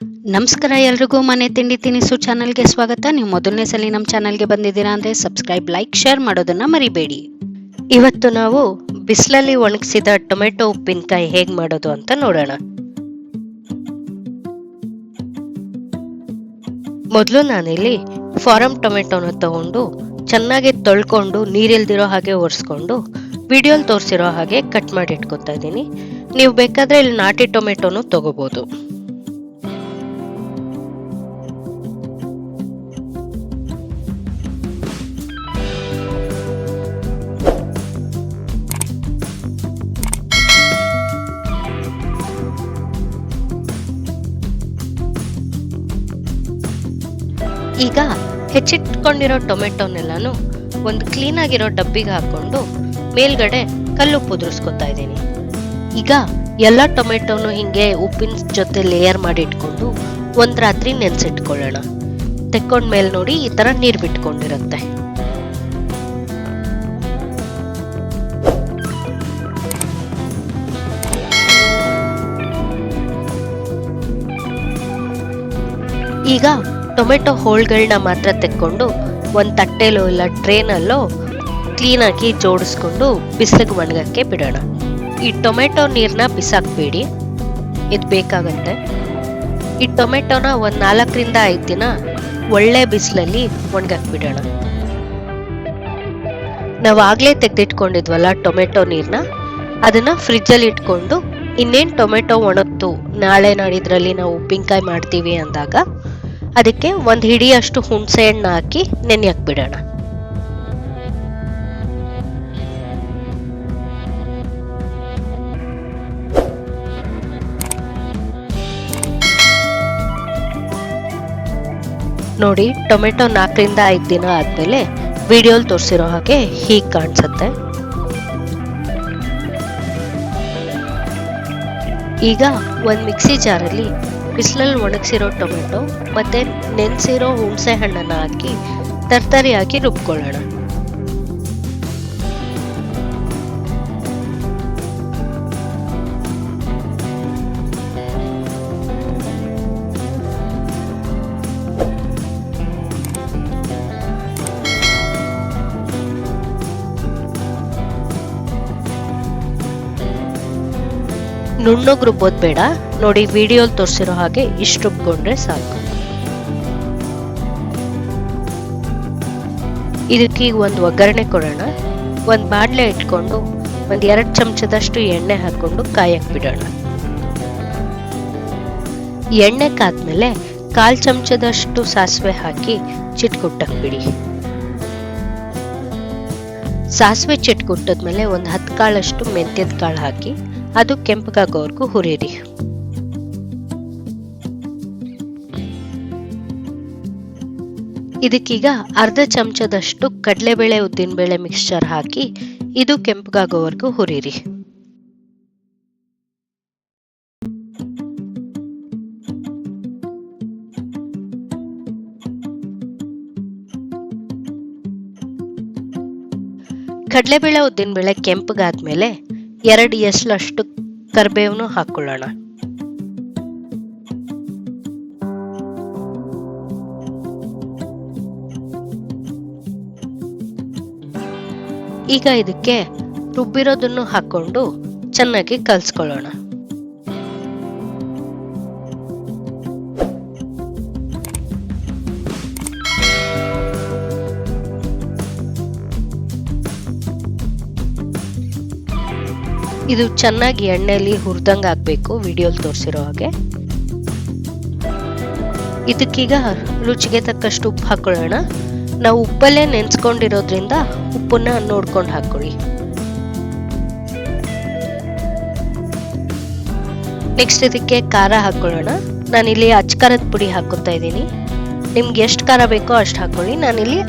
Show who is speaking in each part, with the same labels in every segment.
Speaker 1: ನಮಸ್ಕಾರ ಎಲ್ರಿಗೂ ಮನೆ ತಿಂಡಿ ತಿನಿಸು ಚಾನಲ್ಗೆ ಸ್ವಾಗತ. ನೀವು ಮೊದಲನೇ ಸಲ ನಮ್ಮ ಚಾನಲ್ಗೆ ಬಂದಿದ್ದೀರಾ ಅಂದರೆ ಸಬ್ಸ್ಕ್ರೈಬ್, ಲೈಕ್, ಶೇರ್ ಮಾಡೋದನ್ನ ಮರಿಬೇಡಿ.
Speaker 2: ಇವತ್ತು ನಾವು ಬಿಸಿಲಲ್ಲಿ ಒಣಗಿಸಿದ ಟೊಮೆಟೊ ಉಪ್ಪಿನಕಾಯಿ ಹೇಗೆ ಮಾಡೋದು ಅಂತ ನೋಡೋಣ. ಮೊದಲು ನಾನಿಲ್ಲಿ ಫಾರಂ ಟೊಮೆಟೊನ ತಗೊಂಡು ಚೆನ್ನಾಗಿ ತೊಳ್ಕೊಂಡು ನೀರಿಲ್ದಿರೋ ಹಾಗೆ ಒರೆಸ್ಕೊಂಡು ವಿಡಿಯೋಲಿ ತೋರಿಸಿರೋ ಹಾಗೆ ಕಟ್ ಮಾಡಿ ಇಟ್ಕೊತಾ ಇದ್ದೀನಿ. ನೀವು ಬೇಕಾದ್ರೆ ಇಲ್ಲಿ ನಾಟಿ ಟೊಮೆಟೊನು ತಗೋಬಹುದು. ಈಗ ಹೆಚ್ಚಿಟ್ಕೊಂಡಿರೋ ಟೊಮೆಟೊನೆಲ್ಲಾನು ಒಂದು ಕ್ಲೀನ್ ಆಗಿರೋ ಡಬ್ಬಿಗೆ ಹಾಕೊಂಡು ಮೇಲ್ಗಡೆ ಕಲ್ಲು ಉದುರಿಸ್ಕೊತಾ ಇದ್ದೀನಿ. ಈಗ ಎಲ್ಲ ಟೊಮೆಟೊನು ಹಿಂಗೆ ಉಪ್ಪಿನ ಜೊತೆ ಲೇಯರ್ ಮಾಡಿ ಇಟ್ಕೊಂಡು ಒಂದ್ ರಾತ್ರಿ ನೆನ್ಸಿಟ್ಕೊಳ್ಳೋಣ. ತೆಕ್ಕೊಂಡ್ಮೇಲೆ ನೋಡಿ ಈ ತರ ನೀರ್ ಬಿಟ್ಕೊಂಡಿರುತ್ತೆ. ಈಗ ಟೊಮೆಟೊ ಹೋಳ್ಗಳನ್ನ ಮಾತ್ರ ತೆಕ್ಕೊಂಡು ಒಂದು ತಟ್ಟೆಲೋ ಇಲ್ಲ ಟ್ರೇನಲ್ಲೋ ಕ್ಲೀನಾಗಿ ಜೋಡಿಸ್ಕೊಂಡು ಬಿಸಿಲಿಗೆ ಒಣಗಕ್ಕೆ ಬಿಡೋಣ. ಈ ಟೊಮೆಟೊ ನೀರನ್ನ ಬಿಸಾಕ್ಬೇಡಿ, ಇದು ಬೇಕಾಗತ್ತೆ. ಈ ಟೊಮೆಟೊನ ಒಂದು 4ರಿಂದ 5 ದಿನ ಒಳ್ಳೆ ಬಿಸಿಲಲ್ಲಿ ಒಣಗಕ್ಕೆ ಬಿಡೋಣ. ನಾವು ಆಗ್ಲೇ ತೆಗೆದಿಟ್ಕೊಂಡಿದ್ವಲ್ಲ ಟೊಮೆಟೊ ನೀರನ್ನ, ಅದನ್ನ ಫ್ರಿಜ್ಜಲ್ಲಿ ಇಟ್ಕೊಂಡು ಇನ್ನೇನು ಟೊಮೆಟೊ ಒಣಗ್ತು ನಾಳೆ ನಾಡಿದ್ರಲ್ಲಿ ನಾವು ಉಪ್ಪಿನಕಾಯಿ ಮಾಡ್ತೀವಿ ಅಂದಾಗ ಅದಕ್ಕೆ ಒಂದು ಹಿಡಿಯಷ್ಟು ಹುಣಸೆ ಹಣ್ಣು ಹಾಕಿ ನೆನೆಯಕ್ಕೆ ಬಿಡೋಣ. ನೋಡಿ, ಟೊಮೆಟೊ 4ರಿಂದ 5 ದಿನ ಆದ್ಮೇಲೆ ವಿಡಿಯೋಲಿ ತೋರಿಸಿರೋ ಹಾಗೆ ಹೀಗೆ ಕಾಣಿಸುತ್ತೆ. ಈಗ ಒಂದು ಮಿಕ್ಸಿ ಜಾರಲ್ಲಿ ಬಿಸಿಲಲ್ಲಿ ಒಣಗಿಸಿರೋ ಟೊಮೆಟೊ ಮತ್ತೆ ನೆನೆಸಿರೋ ಹುಣಸೆ ಹಣ್ಣನ್ನ ಹಾಕಿ ತರ್ತರಿಯಾಗಿ ರುಬ್ಕೊಳ್ಳೋಣ. ನುಣ್ಣಗೆ ರುಬ್ಬೋದು ಬೇಡ. ನೋಡಿ, ವಿಡಿಯೋಲಿ ತೋರಿಸಿರೋ ಹಾಗೆ ಇಷ್ಟು ರುಬ್ಕೊಂಡ್ರೆ ಸಾಕು. ಇದಕ್ಕೆ ಈಗ ಒಂದು ಒಗ್ಗರಣೆ ಕೊಡೋಣ. ಒಂದು ಬಾಣಲೆ ಇಟ್ಕೊಂಡು ಒಂದು 2 ಚಮಚದಷ್ಟು ಎಣ್ಣೆ ಹಾಕೊಂಡು ಕಾಯಕ್ಕೆ ಬಿಡೋಣ. ಎಣ್ಣೆ ಕಾದ್ಮೇಲೆ 1/4 ಚಮಚದಷ್ಟು ಸಾಸಿವೆ ಹಾಕಿ ಚಿಟ್ಕುಟ್ಟಕ್ಕೆ ಬಿಡಿ. ಸಾಸಿವೆ ಚಿಟ್ಕುಟ್ಟದ್ಮೇಲೆ ಒಂದು 10 ಕಾಳಷ್ಟು ಮೆಂತ್ಯದ ಕಾಳು ಹಾಕಿ ಅದು ಕೆಂಪಗಾಗೋವರೆಗೂ ಹುರಿಯಿರಿ. ಇದಕ್ಕೀಗ 1/2 ಚಮಚದಷ್ಟು ಕಡಲೆಬೇಳೆ ಉದ್ದಿನಬೇಳೆ ಮಿಕ್ಸ್ಚರ್ ಹಾಕಿ ಇದು ಕೆಂಪಗಾಗೋವರೆಗೂ ಹುರಿಯಿರಿ. ಕಡಲೆಬೇಳೆ ಉದ್ದಿನಬೇಳೆ ಕೆಂಪಗಾದ್ಮೇಲೆ 2 ಎಸಳಷ್ಟು ಕರಿಬೇವನ್ನು ಹಾಕೊಳ್ಳೋಣ. ಈಗ ಇದಕ್ಕೆ ರುಬ್ಬಿರೋದನ್ನು ಹಾಕೊಂಡು ಚೆನ್ನಾಗಿ ಕಲ್ಸ್ಕೊಳ್ಳೋಣ. ಇದು ಚೆನ್ನಾಗಿ ಎಣ್ಣೆಯಲ್ಲಿ ಹುರಿದಂಗೆ ಆಗ್ಬೇಕು, ವಿಡಿಯೋಲಿ ತೋರಿಸಿರೋ ಹಾಗೆ. ಇದಕ್ಕೀಗ ರುಚಿಗೆ ತಕ್ಕಷ್ಟು ಉಪ್ಪು ಹಾಕೊಳ್ಳೋಣ. ನಾವು ಉಪ್ಪಲ್ಲೇ ನೆನೆಸ್ಕೊಂಡಿರೋದ್ರಿಂದ ಉಪ್ಪನ್ನ ನೋಡ್ಕೊಂಡು ಹಾಕೊಳ್ಳಿ. ನೆಕ್ಸ್ಟ್ ಇದಕ್ಕೆ ಖಾರ ಹಾಕೊಳ್ಳೋಣ. ನಾನಿಲ್ಲಿ ಅಚ್ಕಾರದ ಪುಡಿ ಹಾಕೋತಾ ಇದ್ದೀನಿ. ನಿಮ್ಗೆ ಎಷ್ಟು ಖಾರ ಬೇಕೋ ಅಷ್ಟು ಹಾಕೊಳ್ಳಿ. ನಾನಿಲ್ಲಿ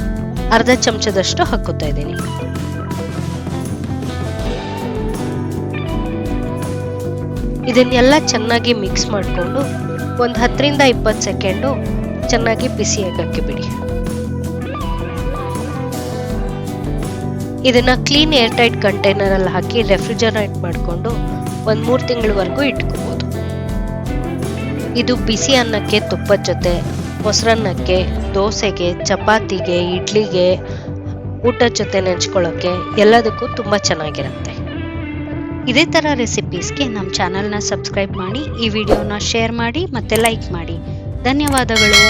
Speaker 2: 1/2 ಚಮಚದಷ್ಟು ಹಾಕೋತಾ ಇದ್ದೀನಿ. ಇದನ್ನೆಲ್ಲ ಚೆನ್ನಾಗಿ ಮಿಕ್ಸ್ ಮಾಡಿಕೊಂಡು ಒಂದು 10ರಿಂದ 20 ಸೆಕೆಂಡು ಚೆನ್ನಾಗಿ ಬಿಸಿ ಆಗಕ್ಕೆ ಬಿಡಿ. ಇದನ್ನ ಕ್ಲೀನ್ ಏರ್ ಟೈಟ್ ಕಂಟೈನರ್ ಅಲ್ಲಿ ಹಾಕಿ ರೆಫ್ರಿಜರೇಟ್ ಮಾಡಿಕೊಂಡು ಒಂದು 3 ತಿಂಗಳವರೆಗೂ ಇಟ್ಕೋಬಹುದು. ಇದು ಬಿಸಿ ಅನ್ನಕ್ಕೆ ತುಪ್ಪದ ಜೊತೆ, ಮೊಸರನ್ನಕ್ಕೆ, ದೋಸೆಗೆ, ಚಪಾತಿಗೆ, ಇಡ್ಲಿಗೆ, ಊಟದ ಜೊತೆ ನೆಂಚ್ಕೊಳ್ಳೋಕ್ಕೆ ಎಲ್ಲದಕ್ಕೂ ತುಂಬ ಚೆನ್ನಾಗಿರುತ್ತೆ.
Speaker 1: ಇದೇ ಥರ ರೆಸಿಪೀಸ್ಗೆ ನಮ್ಮ ಚಾನಲ್ನ ಸಬ್ಸ್ಕ್ರೈಬ್ ಮಾಡಿ, ಈ ವಿಡಿಯೋನ ಶೇರ್ ಮಾಡಿ ಮತ್ತು ಲೈಕ್ ಮಾಡಿ. ಧನ್ಯವಾದಗಳು.